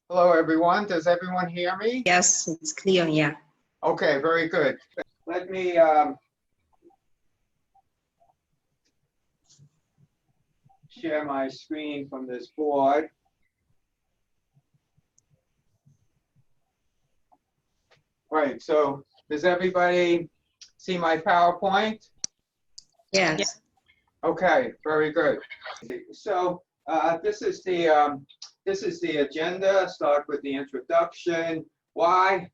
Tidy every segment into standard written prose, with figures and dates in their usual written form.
Hello, everyone. Does everyone hear me? Yes, it's clear, yeah. Okay, very good. Let me share my screen from this board. Right, so does everybody see my PowerPoint? Yes. Okay, very good. So this is the agenda. Start with the introduction. Why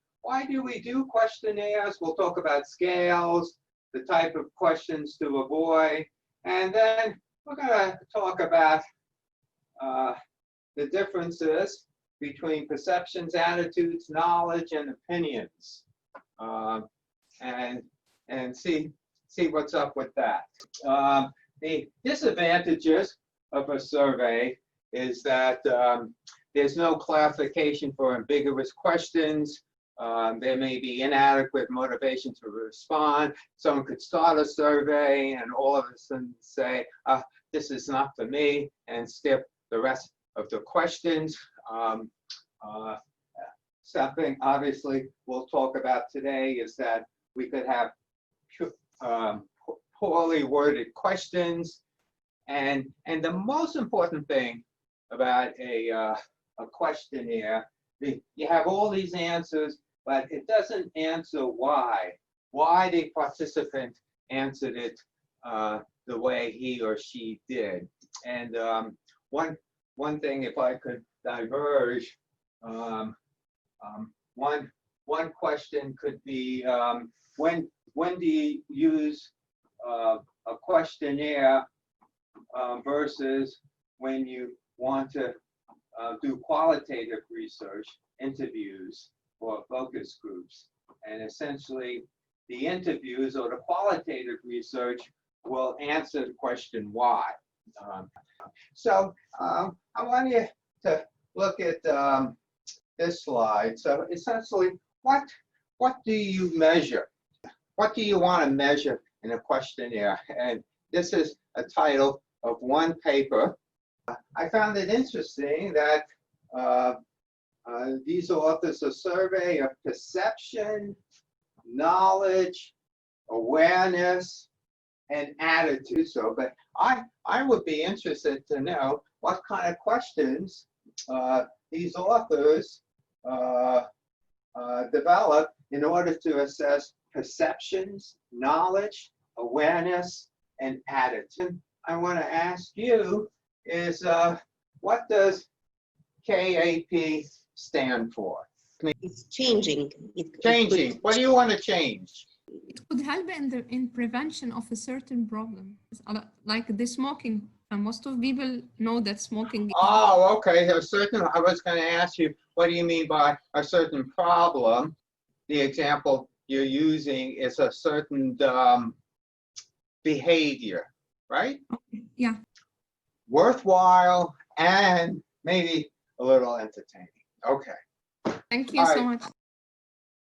do we do questionnaires? We'll talk about scales, the type of questions to avoid, and then we're going to talk about the differences between perceptions, attitudes, knowledge, and opinions, and see what's up with that. The disadvantages of a survey is that there's no clarification for ambiguous questions. There may be inadequate motivation to respond. Someone could start a survey and all of a sudden say, this is not for me, and skip the rest of the questions. Something obviously we'll talk about today is that we could have poorly worded questions, and the most important thing about a questionnaire, you have all these answers, but it doesn't answer why the participant answered it the way he or she did. And one thing, if I could diverge, one question could be, when do you use a questionnaire versus when you want to do qualitative research, interviews, or focus groups. And essentially, the interviews or the qualitative research will answer the question why. So I want you to look at this slide. So essentially, what do you measure? What do you want to measure in a questionnaire? And this is a title of one paper. I found it interesting that these authors a survey of perception, knowledge, awareness, and attitude. So, but I would be interested to know what kind of questions these authors develop in order to assess perceptions, knowledge, awareness, and attitude. I want to ask you is what does KAP stand for? It's changing. Changing. What do you want to change? It could help in prevention of a certain problem, like the smoking. And most of people know that smoking. Oh, okay. A certain. I was going to ask you, what do you mean by a certain problem? The example you're using is a certain behavior, right? Yeah. Worthwhile and maybe a little entertaining. Okay. Thank you so much.